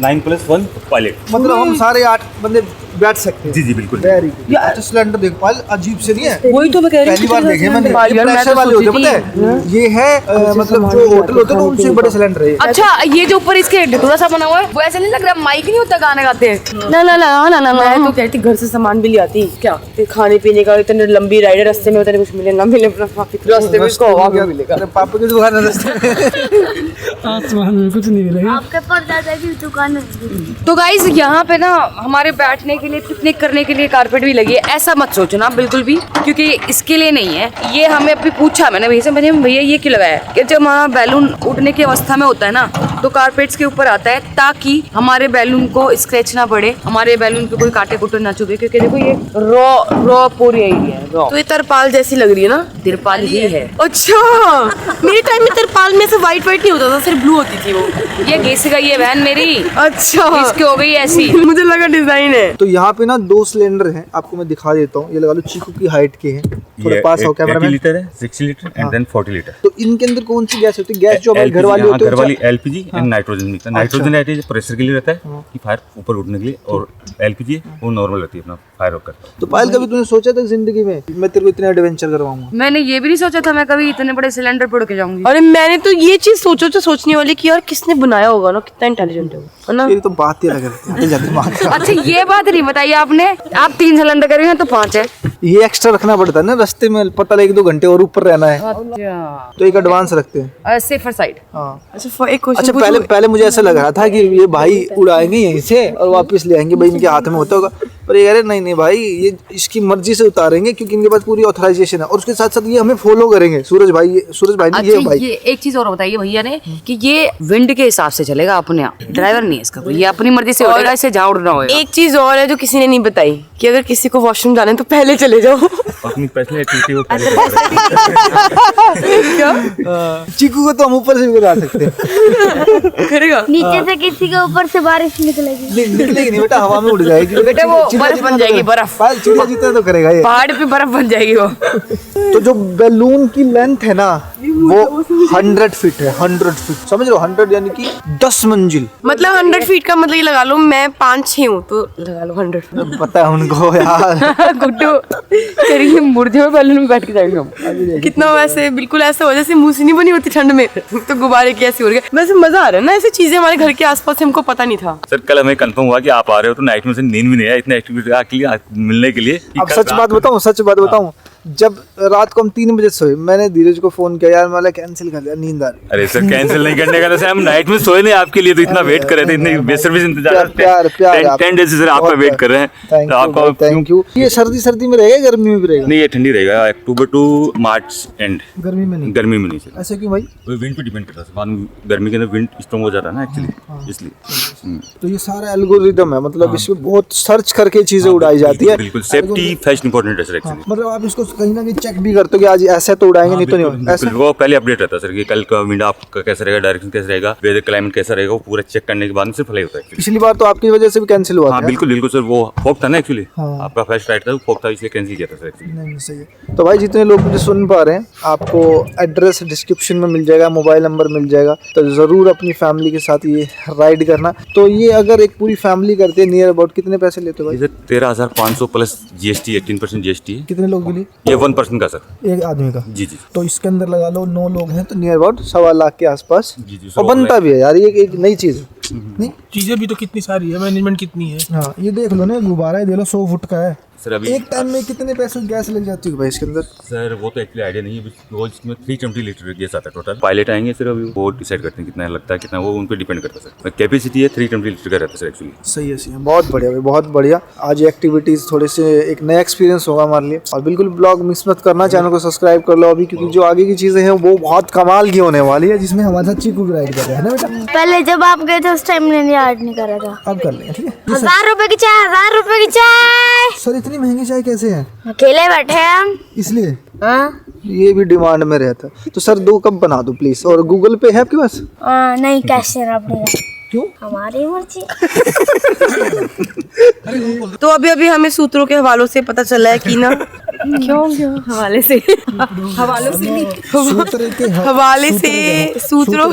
9+1 पायलट। मतलब हम सारे 8 बंदे बैठ सकते हैं। जी जी बिल्कुल। Very good. अच्छा सिलेंडर देख पाल अजीब से नहीं है, वही तो मैं कह रही हूँ। पहली बार देखे मैंने। यार, ये मैं प्रेशर तो वाले होते हैं, सोची पता है ये है मतलब जो होटल होते हैं ना उनसे बड़े सिलेंडर है। अच्छा ये जो ऊपर इसके ढटूरा सा बना हुआ है वो ऐसा नहीं लग रहा माइक नहीं होता गाने गाते हैं? ना ना ना ना ना मैं तो कहती घर से सामान भी ले आती क्या फिर खाने पीने का। इतनी लंबी राइड है, रास्ते में उतने कुछ मिले ना मिले रास्ते में इसको हवा भी मिलेगा। अरे पापा की दुकान है रास्ते में। आसमान में कुछ नहीं मिलेगा। आपके पर दादा की दुकान है। तो गाइज यहाँ पे ना हमारे बैठने के लिए पिकनिक करने के लिए कारपेट भी लगी है। ऐसा मत सोचना बिल्कुल भी, क्योंकि इसके लिए नहीं है ये। हमें अभी पूछा मैंने भैया से, मैंने भैया ये क्यों लगाया है कि जब हमारा बैलून उड़ने की अवस्था में होता है ना तो कारपेट्स के ऊपर आता है ताकि हमारे बैलून को स्क्रैच ना पड़े, हमारे बैलून पे कोई कांटे कुटे ना चुभे। क्योंकि देखो ये रॉ पूरी एरिया है रॉ। तो ये तरपाल जैसी लग रही है ना? तिरपाल ही है। अच्छा मेरे टाइम में तिरपाल में से व्हाइट नहीं होता था, सिर्फ ब्लू होती थी वो। ये घिस गई है बहन मेरी। अच्छा इसकी हो गई ऐसी। मुझे लगा डिजाइन है। तो यहाँ पे ना 2 सिलेंडर हैं, आपको मैं दिखा देता हूँ। ये लगा लो चीकू की हाइट के हैं, थोड़े पास हो कैमरा 80 में। लीटर है, 60 लीटर एंड देन 40 लीटर। तो इनके अंदर कौन सी गैस होती है? गैस जो हमारे घर वाली होती है घर वाली एलपीजी एंड नाइट्रोजन मिलता है। नाइट्रोजन रहती है प्रेशर के लिए रहता है कि फायर ऊपर उठने के लिए, और एलपीजी वो नॉर्मल रहती है अपना फायर ऑफ करता है। तो पायल कभी तूने सोचा था जिंदगी में मैं तेरे को इतने एडवेंचर करवाऊंगा? मैंने ये भी नहीं सोचा था मैं कभी इतने बड़े सिलेंडर पे उड़ के जाऊंगी। अरे मैंने तो ये चीज सोचने वाली कि यार किसने बनाया होगा ना, कितना इंटेलिजेंट है वो ना। ये तो बात ही अलग है दिमाग का। अच्छा ये बात नहीं बताई आपने, आप 3 सिलेंडर कर रहे हैं तो 5 है। ये एक्स्ट्रा रखना पड़ता है ना, रास्ते में पता लगे 2 घंटे और ऊपर रहना है अच्छा तो एक एडवांस रखते हैं। Safer side. हाँ अच्छा एक क्वेश्चन अच्छा पहले मुझे ऐसा लग रहा था कि ये भाई उड़ाएंगे यहीं से और वापस ले आएंगे, भाई इनके हाथ में होता होगा। पर ये कह रहे नहीं भाई ये इसकी मर्जी से उतारेंगे क्योंकि इनके पास पूरी ऑथराइजेशन है, और उसके साथ साथ ये हमें फॉलो करेंगे। सूरज भाई ने अच्छा ये भाई ये एक चीज और बताइए भैया ने कि ये विंड के हिसाब से चलेगा अपने आप, ड्राइवर नहीं है इसका, ये अपनी मर्जी से उड़ेगा, इसे जहाँ उड़ना होगा। एक चीज और है जो किसी ने नहीं बताई कि अगर किसी को वॉशरूम जाना है तो पहले चले जाओ। अपनी पर्सनल एक्टिविटी को पहले चीकू को तो हम ऊपर से भी करा सकते हैं। करेगा नीचे से किसी के ऊपर से बारिश निकलेगी। निकलेगी नहीं बेटा, हवा में उड़ जाएगी बेटा वो बर्फ बन जाएगी, बर्फ चिड़िया जितना तो करेगा ये। पहाड़ पे बर्फ बन जाएगी वो। तो जो बैलून की लेंथ है ना वो 100 फीट है। 100 फीट समझ लो, 100 यानी कि 10 मंजिल। मतलब 100 फीट का मतलब ये लगा लो मैं 5-6 हूँ तो लगा लो 100। पता है उनको यार। गुड्डू करेंगे मुर्दे में बैलून में बैठ के जाएंगे हम। कितना वैसे बिल्कुल ऐसा हो जैसे मुंह से नहीं बनी होती ठंड में तो गुब्बारे कैसे उड़ गए। वैसे मजा आ रहा है ना, ऐसी चीजें हमारे घर के आसपास से हमको पता नहीं था। सर कल हमें कंफर्म हुआ कि आप आ रहे हो तो नाइट में से नींद भी नहीं आया इतने एक्टिविटी मिलने के लिए। अब सच बात बताऊं जब रात को हम 3 बजे सोए, मैंने धीरज को फोन किया, यार मैं कैंसिल कर दिया, नींद आ रही। अरे सर कैंसिल नहीं करने का, हम नाइट में सोए नहीं आपके लिए, तो इतना वेट कर रहे थे, इतने बेसब्री से इंतजार। प्यार 10 डेज से आपका वेट कर रहे हैं। तो आपका थैंक यू। ये सर्दी में रहेगा गर्मी में भी रहेगा? नहीं ये ठंडी रहेगा, अक्टूबर टू मार्च एंड। गर्मी में नहीं चलेगा। ऐसे क्यों भाई? विंड पे डिपेंड करता है, गर्मी के अंदर विंड स्ट्रॉन्ग हो जाता है ना एक्चुअली, इसलिए। तो ये सारा एल्गोरिदम है, मतलब इसमें बहुत सर्च करके चीजें उड़ाई जाती है। बिल्कुल सेफ्टी फर्स्ट इंपॉर्टेंट है सर एक्चुअली। मतलब आप इसको कहीं ना कहीं चेक भी करते हो कि आज ऐसे तो उड़ाएंगे, नहीं तो नहीं ऐसा। वो पहले अपडेट रहता है सर कि कल का विंड आपका कैसा रहेगा, डायरेक्शन कैसा रहेगा, वेदर क्लाइमेट कैसा रहेगा, वो पूरा चेक करने के बाद सिर्फ फ्लाई होता है। पिछली बार तो आपकी वजह से भी कैंसिल हुआ हाँ था। बिल्कुल सर, वो फॉग था ना एक्चुअली, आपका फर्स्ट राइड था, वो फॉग था इसलिए कैंसिल किया था सर एक्चुअली। नहीं सही है। तो भाई जितने लोग मुझे सुन पा रहे हैं, आपको एड्रेस डिस्क्रिप्शन में मिल जाएगा, मोबाइल नंबर मिल जाएगा, तो जरूर अपनी फैमिली के साथ ये राइड करना। तो ये अगर एक पूरी फैमिली करते हैं नियर अबाउट कितने पैसे लेते हो भाई? 13,500 प्लस GST 18% GST है। कितने लोग के लिए? ये 1% का सर, एक आदमी का। जी जी। तो इसके अंदर लगा लो 9 लोग हैं तो नियर अबाउट 1.25 लाख के आसपास। जी, और बनता भी है यार, ये एक नई चीज है। नहीं चीजें भी तो कितनी सारी है, मैनेजमेंट कितनी है। हाँ ये देख लो ना, गुब्बारा दे लो 100 फुट का है। सर अभी एक टाइम में कितने पैसे गैस लग जाती है भाई इसके अंदर? सर वो तो एक्चुअली आइडिया नहीं है, रोज इसमें 320 लीटर गैस आता है टोटल। पायलट आएंगे सर अभी वो डिसाइड करते हैं कितना लगता है, कितना वो उन पर डिपेंड करता है सर। कैपेसिटी है 320 लीटर का रहता है सर एक्चुअली। सही है बहुत बढ़िया भाई, बहुत बढ़िया। आज एक्टिविटीज थोड़े से एक नया एक्सपीरियंस होगा हमारे लिए। और बिल्कुल ब्लॉग मिस मत करना, चैनल को सब्सक्राइब कर लो अभी, क्योंकि जो आगे की चीजें हैं वो बहुत कमाल की होने वाली है, जिसमें हमारे साथ चीकू भी राइड कर रहे हैं ना बेटा। पहले जब आप गए थे उस टाइम मैंने याद नहीं करा था। अब कर लेंगे, ठीक है। 1000 रुपए की चाय, 1000 रुपए की चाय। सर इतनी महंगी चाय कैसे है? अकेले बैठे हैं हम। इसलिए हाँ ये भी डिमांड में रहता है। तो सर 2 कप बना दो प्लीज। और गूगल पे है आपके पास? नहीं, कैश देना पड़ेगा। क्यों? हमारी मर्जी। तो अभी अभी हमें सूत्रों के हवालों से पता चला है कि ना क्यों हवाले से हवालों से नहीं, हवाले से सूत्रों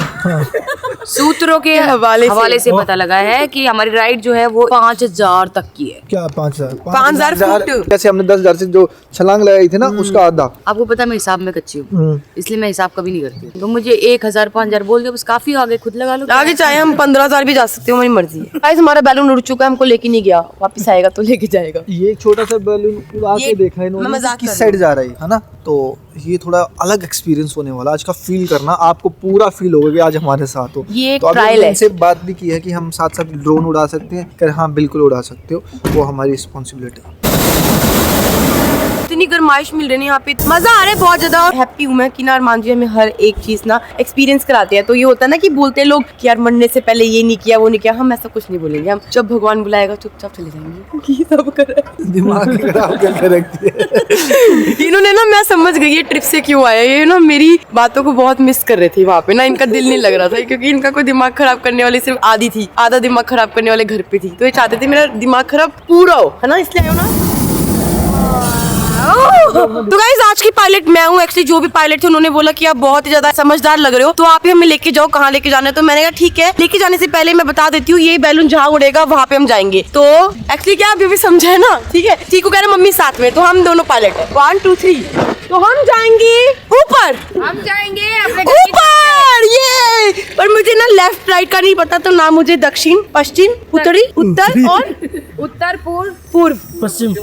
के हवाले से पता लगा है कि हमारी राइड जो है वो 5000 तक की है। क्या 5000? 5000 फुट। जैसे हमने 10,000 से जो छलांग लगाई थी ना उसका आधा। आपको पता है मैं हिसाब में कच्ची हूँ, इसलिए मैं हिसाब कभी नहीं करती। तो मुझे 1000 5000 बोल दिया बस काफी, आगे खुद लगा लो। आगे चाहे हम 15,000 भी जा सकते हो, हमारी मर्जी है। गाइस हमारा बैलून उड़ चुका है, हमको लेके नहीं गया, वापस आएगा तो लेके जाएगा। ये एक छोटा सा बैलून उड़ा के देखा है इन्होंने किस साइड जा रही है ना। तो ये थोड़ा अलग एक्सपीरियंस होने वाला आज का। फील करना, आपको पूरा फील होगा कि आज हमारे साथ हो। ये एक तो अभी ट्रायल है। इनसे बात भी की है कि हम साथ साथ ड्रोन उड़ा सकते हैं। कह हाँ बिल्कुल उड़ा सकते हो, वो हमारी रिस्पॉन्सिबिलिटी है। इतनी गर्माइश मिल रही है यहाँ पे, मजा आ रहा है बहुत ज्यादा। और हैप्पी हूँ मैं कि ना अरमान जी हमें हर एक चीज ना एक्सपीरियंस कराते हैं। तो ये होता है ना कि बोलते हैं लोग कि यार मरने से पहले ये नहीं किया वो नहीं किया, हम ऐसा कुछ नहीं बोलेंगे। हम जब भगवान बुलाएगा चुपचाप चले जाएंगे। ये सब कर दिमाग खराब करके रखती है। इन्होंने ना, मैं समझ गई ये ट्रिप से क्यों आया। ये ना मेरी बातों को बहुत मिस कर रहे थे वहाँ पे ना, इनका दिल नहीं लग रहा था क्योंकि इनका कोई दिमाग खराब करने वाली सिर्फ आधी थी, आधा दिमाग खराब करने वाले घर पे थी। तो ये चाहते थे मेरा दिमाग खराब पूरा हो, है ना, इसलिए आए हो ना। तो गाइस आज की पायलट मैं हूँ। एक्चुअली जो भी पायलट थे उन्होंने बोला कि आप बहुत ही ज्यादा समझदार लग रहे हो, तो आप ही हमें लेके जाओ, कहाँ लेके जाना है। तो मैंने कहा ठीक है। लेके जाने से पहले मैं बता देती हूँ, ये बैलून जहाँ उड़ेगा वहाँ पे हम जाएंगे। तो एक्चुअली क्या अभी भी समझा है ना, ठीक है। चीकू कह रहे मम्मी साथ में, तो हम दोनों पायलट है। 1 2 3 तो हम जाएंगे ऊपर, हम जाएंगे अपने ऊपर ये। पर मुझे ना लेफ्ट राइट का नहीं पता, तो ना मुझे दक्षिण पश्चिम उत्तरी उत्तर और उत्तर पूर्व पश्चिम।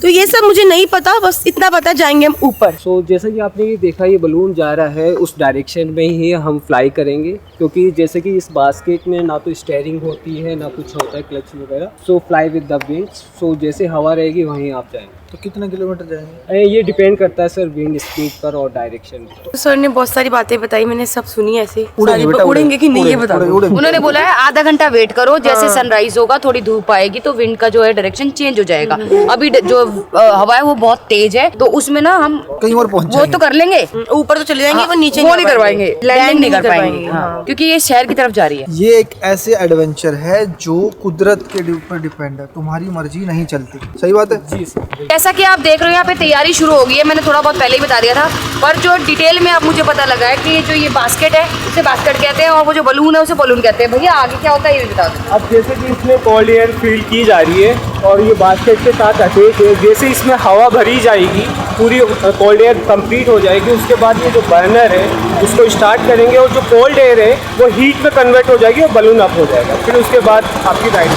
तो ये सब मुझे नहीं पता, बस इतना पता जाएंगे हम ऊपर। सो जैसा कि आपने ये देखा, ये बलून जा रहा है उस डायरेक्शन में ही हम फ्लाई करेंगे, क्योंकि जैसे कि इस बास्केट में ना तो स्टीयरिंग होती है ना कुछ होता है क्लच वगैरह। सो फ्लाई विद द विंड्स। सो जैसे हवा रहेगी वहीं आप जाएंगे। तो कितना किलोमीटर जाएंगे? ये डिपेंड करता है सर विंड स्पीड पर और डायरेक्शन पर। तो सर ने बहुत सारी बातें बताई, मैंने सब सुनी। ऐसे उड़ेंगे बेटा, उड़ेंगे कि नहीं ये बता दो। उन्होंने बोला है आधा घंटा वेट करो, जैसे सनराइज होगा थोड़ी धूप आएगी तो विंड का जो है डायरेक्शन चेंज हो जाएगा। अभी जो हवा है वो बहुत तेज है, तो उसमें ना हम कहीं और पहुंच वो तो कर लेंगे, ऊपर तो चले जाएंगे, वो नीचे वो नहीं करवाएंगे, लैंडिंग नहीं कर पाएंगे। हाँ। क्योंकि ये शहर की तरफ जा रही है। ये एक ऐसे एडवेंचर है जो कुदरत के ऊपर डिपेंड है, तुम्हारी मर्जी नहीं चलती। सही बात है जी। जैसा कि आप देख रहे हो यहाँ पे तैयारी शुरू हो गई है। मैंने थोड़ा बहुत पहले ही बता दिया था, पर जो डिटेल में अब मुझे पता लगा है कि जो ये बास्केट है उसे बास्केट कहते हैं, और वो जो बलून है उसे बलून कहते हैं। भैया आगे क्या होता है ये भी बता दो। अब जैसे कि इसमें कोल्ड एयर फील की जा रही है और ये बास्केट के साथ अटैच है। जैसे इसमें हवा भरी जाएगी, पूरी कोल्ड एयर कंप्लीट हो जाएगी, उसके बाद ये जो बर्नर है उसको स्टार्ट करेंगे और जो कोल्ड एयर है वो हीट में कन्वर्ट हो जाएगी और बलून अप हो जाएगा। फिर उसके बाद आपकी राइड।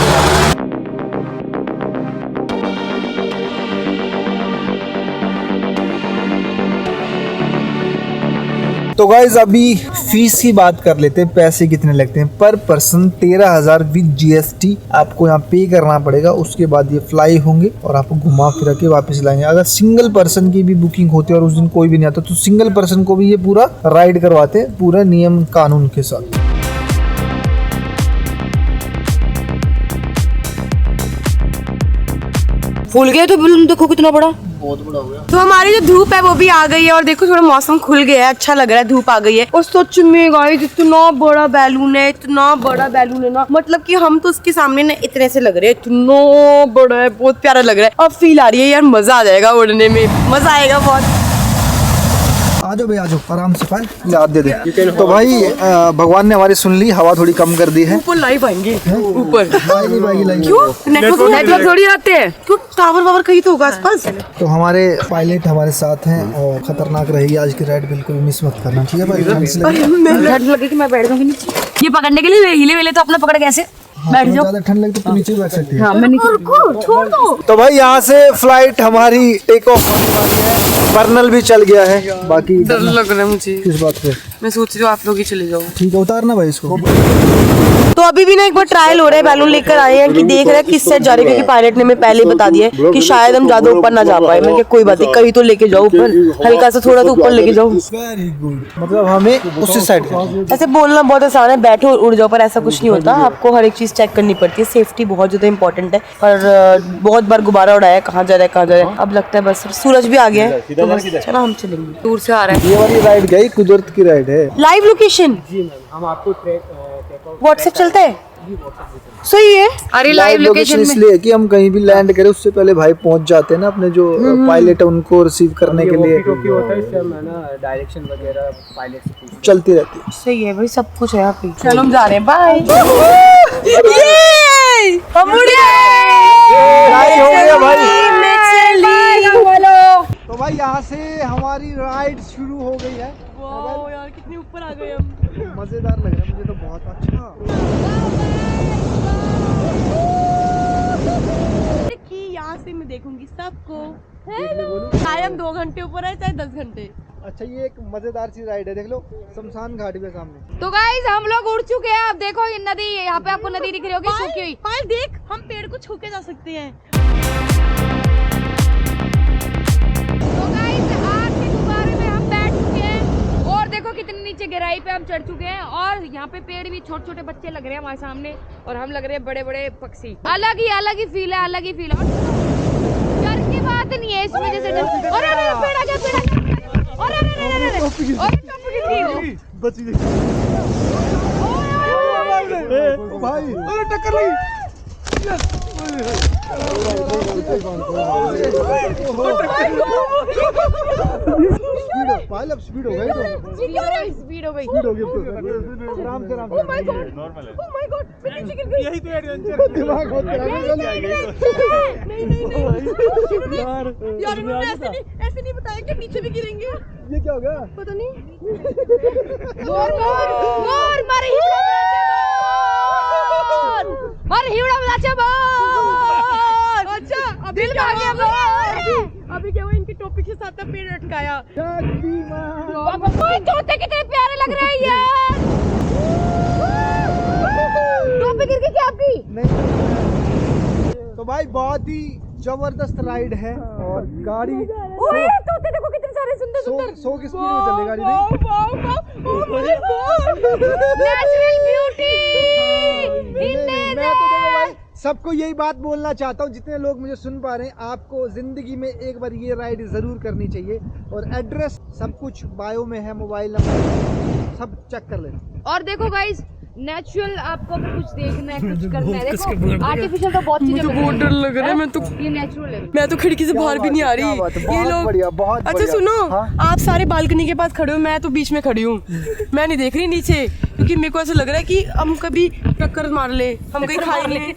तो गाइज अभी फीस की बात कर लेते हैं। पैसे कितने लगते हैं पर पर्सन? 13,000 विद GST आपको यहाँ पे करना पड़ेगा। उसके बाद ये फ्लाई होंगे और आपको घुमा फिरा के वापस लाएंगे। अगर सिंगल पर्सन की भी बुकिंग होती है और उस दिन कोई भी नहीं आता, तो सिंगल पर्सन को भी ये पूरा राइड करवाते हैं, पूरा नियम कानून के साथ। फूल गया तो बलून देखो कितना बड़ा, बहुत बड़ा हो गया। तो हमारी जो धूप है वो भी आ गई है और देखो थोड़ा मौसम खुल गया है, अच्छा लग रहा है, धूप आ गई है। और सच में गाइस इतना बड़ा बैलून है, इतना बड़ा बैलून है ना, मतलब कि हम तो उसके सामने ना इतने से लग रहे हैं, इतना बड़ा है, बहुत प्यारा लग रहा है। अब फील आ रही है यार, मजा आ जाएगा उड़ने में, मजा आएगा बहुत। आ जाओ भाई, आ जाओ आराम से। पाए याद दे दे। तो भाई भगवान ने हमारी सुन ली, हवा थोड़ी कम कर दी है। ऊपर लाइव आएंगे, ऊपर क्यों? नेटवर्क थोड़ी आते हैं, क्यों? टावर वावर कहीं तो होगा आसपास। तो हमारे पायलट हमारे साथ हैं और खतरनाक रहेगी आज की राइड, बिल्कुल मिस मत करना, ठीक है भाई? ठंड लगे कि मैं बैठ दूंगी नीचे। ये पकड़ने के लिए हिले वेले तो अपना पकड़ कैसे बैठ जाओ। ज्यादा ठंड लगे तो नीचे बैठ सकती है। हाँ, मैं नीचे छोड़ दो। तो भाई यहाँ से फ्लाइट हमारी टेक ऑफ होने वाली है। बर्नल भी चल गया है, बाकी डर लग रहा है मुझे। किस बात पे? मैं सोच रही हूँ आप लोग ही चले जाओ। ठीक है, उतारना भाई इसको। तो अभी भी ना एक बार ट्रायल हो रहा है, बैलून लेकर आए हैं कि देख रहे हैं किस साइड जा रहे हैं, क्योंकि पायलट ने हमें पहले ही बता दिया है कि शायद हम ज्यादा ऊपर ना जा पाए। मैं कोई बात नहीं, कहीं तो लेके जाओ ऊपर, हल्का सा थोड़ा तो ऊपर लेके जाओ। वेरी गुड, मतलब हमें उसी साइड। ऐसे बोलना बहुत आसान है, बैठो और उड़ जाओ, पर ऐसा कुछ नहीं होता। आपको हर एक चीज चेक करनी पड़ती है, सेफ्टी बहुत ज्यादा इंपॉर्टेंट है। और बहुत बार गुब्बारा उड़ाया, कहाँ जा रहा है कहाँ जा रहा है। अब लगता है बस सूरज भी आ गया है, तो बस चलो हम चलेंगे। दूर से आ रहा है ये वाली राइड गई, कुदरत की राइड है। लाइव लोकेशन हम आपको व्हाट्सएप चलता है, सही है। अरे लाइव लोकेशन इसलिए कि हम कहीं भी लैंड करें उससे पहले भाई पहुंच जाते हैं ना, अपने जो पायलट है उनको रिसीव करने के लिए होता है, इससे हम है ना डायरेक्शन वगैरह पायलट से पूछते हैं। चलती रहती है। सही है भाई, सब कुछ है यहाँ पे। चलो हम जा रहे हैं, बाय। हम उड़ गए हो गया भाई। चली। तो भाई यहाँ से हमारी राइड शुरू हो गई है। वाओ यार, कितने ऊपर आ गए हम। मजेदार लग रहा है मुझे तो, बहुत अच्छा। कि यहाँ से मैं देखूंगी सबको, चाहे हम 2 घंटे ऊपर है चाहे 10 घंटे। अच्छा, ये एक मजेदार सी राइड है, देख लो शमशान घाटी के सामने। तो गाइस हम लोग उड़ चुके हैं। अब देखो ये नदी, यहाँ पे आपको नदी दिख रही होगी सूखी हुई। पायल देख, हम पेड़ को छू के जा सकते हैं। तो गाइस आग के गुब्बारे में हम बैठ चुके हैं और देखो कितनी नीचे गहराई पे हम चढ़ चुके हैं। और यहाँ पे पेड़ भी, छोटे छोटे बच्चे लग रहे हैं हमारे सामने और हम लग रहे हैं बड़े बड़े पक्षी। अलग ही फील है, अलग ही फील है। डर की बात नहीं है इसमें, जैसे डर। अरे पेड़ आ गया, पेड़ आ गया। अरे टॉप गिर गई। बच गई भाई, अरे टक्कर लगी। स्पीड हो गई, स्पीड हो गई। आराम से नॉर्मल है। यही तो एडवेंचर, दिमाग बहुत यार इन्होंने ऐसे नहीं बताया कि नीचे भी गिरेंगे। ये क्या हो गया पता नहीं। मोर मारे हिवड़ा बजा बोल। अच्छा अभी दिल क्या भाग गया हुआ? अभी क्या हुआ, इनके टॉपिक के साथ ना पेड़ अटकाया। ओए तोते कितने प्यारे लग रहे हैं यार। टोपी गिर गई क्या आपकी? तो भाई बहुत ही जबरदस्त राइड है और गाड़ी ओए तोते देखो कितने सारे सुंदर सुंदर। 100 की स्पीड में चले गाड़ी नहीं। Natural beauty. मैं तो देखो भाई सबको यही बात बोलना चाहता हूँ, जितने लोग मुझे सुन पा रहे हैं, आपको जिंदगी में एक बार ये राइड जरूर करनी चाहिए। और एड्रेस सब कुछ बायो में है, मोबाइल नंबर सब चेक कर लेना। और देखो गाइस, नेचुरल आपको अगर कुछ देखना है, कुछ करना है, देखो आर्टिफिशियल तो बहुत चीजें बहुत डर लग रहा है। मैं तो ये नेचुरल है। मैं तो खिड़की से बाहर भी नहीं आ रही। ये लोग बहुत अच्छा सुनो, आप सारे बालकनी के पास खड़े हो, मैं तो बीच में खड़ी हूँ। मैं नहीं देख रही नीचे, क्योंकि मेरे को ऐसा लग रहा है कि हम कभी टक्कर मार ले, हम कहीं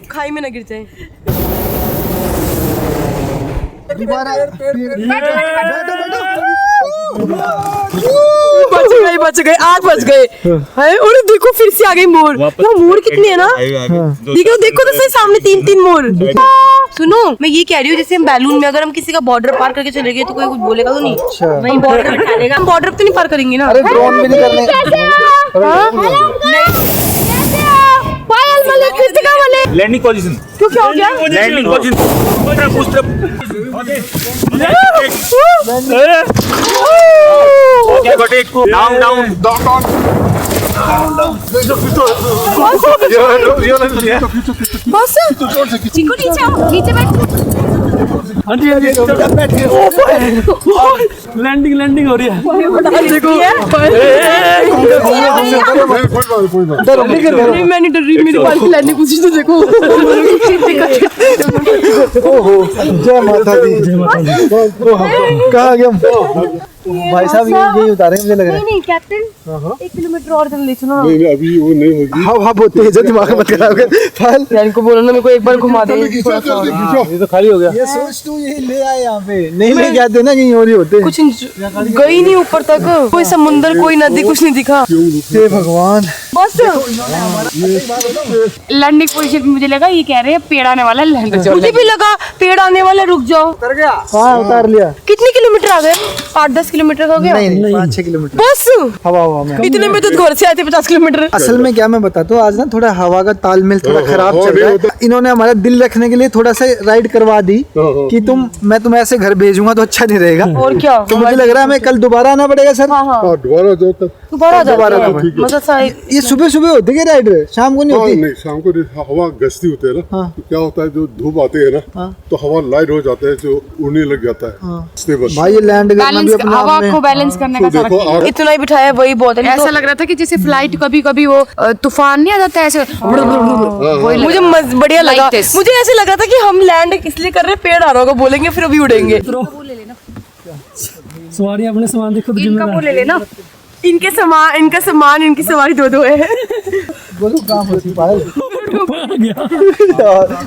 खाई में न गिर जाए। बच गए, आज बच गए। और देखो फिर से आ गई मोर। यहाँ मोर कितने है ना, देखो तो सही सामने 3-3 मोर। सुनो मैं ये कह रही हूँ, जैसे हम बैलून में अगर हम किसी का बॉर्डर पार करके चले गए तो कोई कुछ बोलेगा तो नहीं? वही बॉर्डर बिठा लेगा। हम बॉर्डर तो नहीं पार करेंगे ना? अरे ड्रोन भी नहीं करने। लैंडिंग पोजीशन, क्यों क्या हो गया? Landing position. Okay, got it. Down. बस चिंकू नीचे आओ, नीचे बैठ। लैंडिंग हो रही है। देखो मैं नहीं डर रही, मेरी बाल की लैंडिंग कोशिश तो देखो। जय माता दी। कहाँ गए हम? भाई साहब यही उतारे मुझे लग रहा है। नहीं कैप्टन 1 किलोमीटर और चल ले सुनो। नहीं अभी वो नहीं होगी। हाँ बहुत तेज है, दिमाग मत खराब कर। यार इनको बोलो ना मेरे को एक बार घुमा दे। ये तो खाली हो गया। ये सोच तू यही ले आए यहाँ पे, नहीं ले गया थे ना कहीं और ही होते। कुछ गई नहीं ऊपर तक, कोई समुंदर कोई नदी कुछ नहीं दिखा। हे भगवान। बस लैंडिंग पोजीशन मुझे लगा ये कह रहे हैं पेड़ आने वाला, लैंड जाओ। मुझे भी लगा पेड़ आने वाला, रुक जाओ। उतर गया? हाँ उतार लिया। कितने किलोमीटर आ गए? 8-10 50 किलोमीटर का हो गया? नहीं 5-6 किलोमीटर बस हवा में। इतने में तो घर से आते 50 किलोमीटर। असल में क्या मैं बताता हूँ, आज ना थोड़ा हवा का तालमेल थोड़ा खराब चल रहा है। इन्होंने हमारा दिल रखने के लिए थोड़ा सा राइड करवा दी कि मैं तुम्हें ऐसे घर भेजूंगा तो अच्छा नहीं रहेगा। और क्या, तो मुझे लग रहा है हमें कल दोबारा आना पड़ेगा सर। दोबारा ये सुबह सुबह होती है राइड, शाम को नहीं होती? नहीं, शाम को हवा गश्ती होती है ना, तो क्या होता है जो धूप आते है ना तो हवा लाइट हो जाता है, जो उड़ने लग जाता है। भाई ये लैंड करना भी अपने आप में को बैलेंस करने का देखो इतना ही बिठाया वही बहुत है। ऐसा लग रहा था कि जैसे फ्लाइट कभी कभी वो तूफान नहीं आ जाता ऐसे, मुझे बढ़िया लगा। मुझे ऐसे लगा था कि हम लैंड इसलिए कर रहे हैं, पेड़ आ रहा होगा बोलेंगे फिर अभी उड़ेंगे। सवारी अपने सामान देखो, इनका वो ले लेना, इनका सामान इनकी सवारी दो है। बोलो काम होती पायल।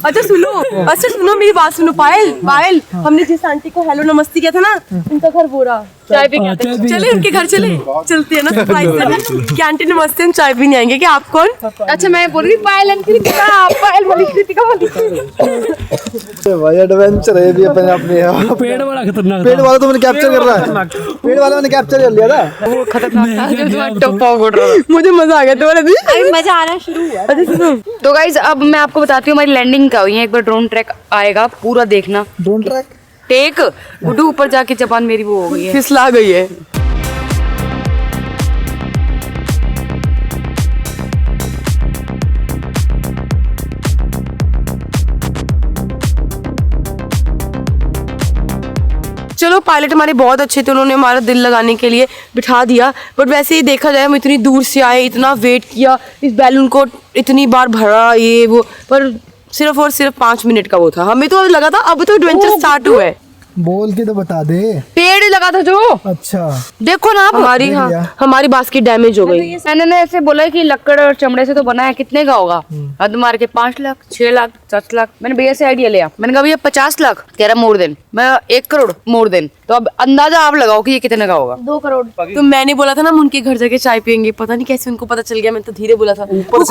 अच्छा सुनो मेरी बात सुनो। पायल हमने जिस आंटी को हेलो नमस्ते किया था ना, उनका घर बोरा चाय पी के चले, उनके घर चलते हैं ना सरप्राइज कि आंटी नमस्ते, हम चाय पीने आएंगे। क्या आप कौन? अच्छा मैं बोल रही पायल पायल वाली कृतिका वाली। भाई एडवेंचर है भी अपने आप में। पेड़ बड़ा खतरनाक, पेड़ वाला तो मैंने कैप्चर कर रहा है, पेड़ वाला मैंने कैप्चर कर लिया था। वो खतरनाक था जो टप्पा उड़ रहा था। मुझे मजा आ गया तुम्हारा भी। अभी मजा आना शुरू हुआ। तो गाइज अब मैं आपको बताती हूँ हमारी लैंडिंग का हुई है। एक बार ड्रोन ट्रैक आएगा, पूरा देखना। ड्रोन ट्रैक टेक गुड्डू ऊपर जाके जबान मेरी वो हो गई है, फिसला गई है। चलो पायलट हमारे बहुत अच्छे थे, उन्होंने हमारा दिल लगाने के लिए बिठा दिया। बट वैसे ही देखा जाए, हम इतनी दूर से आए, इतना वेट किया, इस बैलून को इतनी बार भरा ये वो, पर सिर्फ और सिर्फ 5 मिनट का वो था। हमें तो लगा था अब तो एडवेंचर स्टार्ट हुआ है। बोल के तो बता दे। पेड़ लगा था जो। अच्छा देखो ना आप, हमारी बास्केट डैमेज हो गई। मैंने ऐसे बोला कि लकड़ और चमड़े से तो बना है, कितने का होगा? हद मार के 5 लाख 6 लाख 7 लाख। मैंने भैया से आइडिया लिया, मैंने कहा भैया 50 लाख, कह रहा मोर देन। मैं 1 करोड़ मोर देन। तो अब अंदाजा आप लगाओ कि ये कितने का होगा। 2 करोड़। तो मैंने बोला था ना हम उनके घर जाके चाय पियेंगे, पता नहीं कैसे उनको पता चल गया। मैं तो धीरे बोला था, ऊपर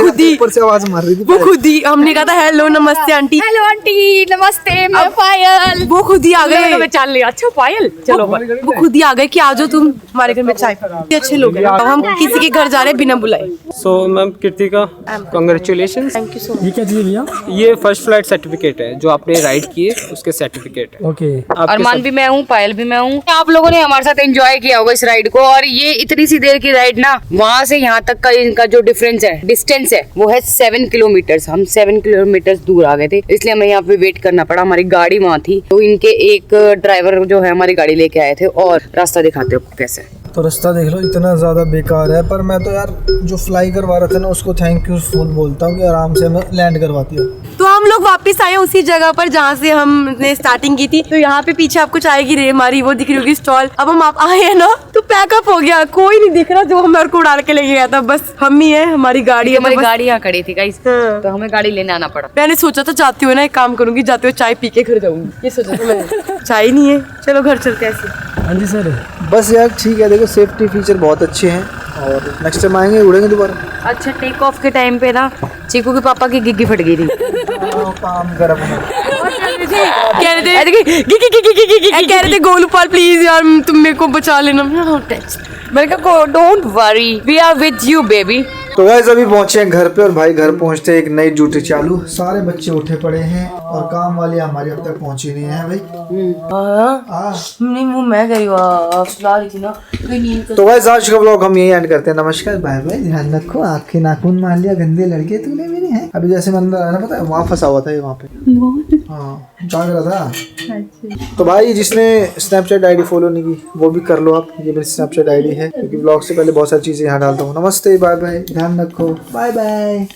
से आवाज मार रही थी वो खुद ही। हमने कहा था हेलो नमस्ते आंटी, हेलो आंटी नमस्ते, मैं पायल। वो खुद ही आ गए। चल लिया, अच्छा पायल चलो। वो खुद ही आ गए कि आ जाओ तुम हमारे घर में चाय। अच्छे लोग हैं। अब हम किसी के घर जा रहे हैं बिना बुलाए। So ma'am Kritika, congratulation. Thank you so much. ये क्या चीज है भैया? ये फर्स्ट फ्लाइट सर्टिफिकेट है, जो आपने राइड किए उसके सर्टिफिकेट है। ओके, अरमान भी मैं हूँ, पायल भी मैं हूँ। आप लोगों ने हमारे साथ एंजॉय किया होगा इस राइड को। और ये इतनी सी देर की राइड ना, वहाँ से यहाँ तक का इनका जो डिस्टेंस है वो है 7 किलोमीटर। हम 7 किलोमीटर दूर आ गए थे, इसलिए हमें यहाँ पे वेट करना पड़ा। हमारी गाड़ी वहाँ थी, तो इनके एक ड्राइवर जो है हमारी गाड़ी लेके आए थे। और रास्ता दिखाते हो कैसे। तो रास्ता देख लो, इतना ज़्यादा बेकार है। पर मैं तो यार जो फ्लाई करवा रहा था ना, उसको थैंक यू फुल बोलता हूँ कि आराम से हमें लैंड करवाती है। तो हम लोग वापस आए उसी जगह पर जहाँ से हमने स्टार्टिंग की थी। तो यहाँ पे पीछे आपको चाय की हमारी वो दिख रही होगी स्टॉल। अब हम आप आए हैं ना, तो पैकअप हो गया, कोई नहीं दिख रहा जो हमारे को उड़ा के लेके गया था। बस हम ही है, हमारी गाड़ी है। हमारी गाड़ी यहाँ खड़ी थी गाइस, तो हमें गाड़ी लेने आना पड़ा। मैंने सोचा था जाती हुए ना एक काम करूंगी, जाते हुए चाय पी के घर जाऊंगी, ये सोचा था मैंने। चाय नहीं है, चलो घर चलते हैं ऐसे। हाँ जी सर। बस यार ठीक है, देखो सेफ्टी फीचर बहुत अच्छे हैं और नेक्स्ट टाइम आएंगे उड़ेंगे दोबारा। अच्छा टेक ऑफ के टाइम पे ना चीकू के पापा की गिग्गी फट गई थी। काम कर अपना। कह रहे थे गोलूपाल प्लीज यार तुम मेरे को बचा लेना। मैंने कहा don't worry, we are with you baby. तो गाइस अभी पहुंचे हैं घर पे और भाई घर पहुंचते एक नई ड्यूटी चालू। सारे बच्चे उठे पड़े हैं और काम वाले हमारी अब तक पहुंची नहीं है भाई। नहीं वो मैं गई सुला रही थी ना। तो गाइस आज का व्लॉग हम यही एंड करते हैं। नमस्कार, बाय बाय, ध्यान रखो। आंखें नाखून मार लिया, गंदे लड़के तूने मेरे हैं। अभी जैसे मैं अंदर आया ना, पता है वहाँ फंसा हुआ था ये, वहाँ पे हाँ जाग रहा था। तो भाई जिसने स्नैपचैट आईडी फॉलो नहीं की वो भी कर लो आप, ये मेरी स्नैपचैट आईडी है, क्योंकि व्लॉग से पहले बहुत सारी चीजें यहाँ डालता हूँ। नमस्ते, बाय बाय, ध्यान रखो, बाय बाय।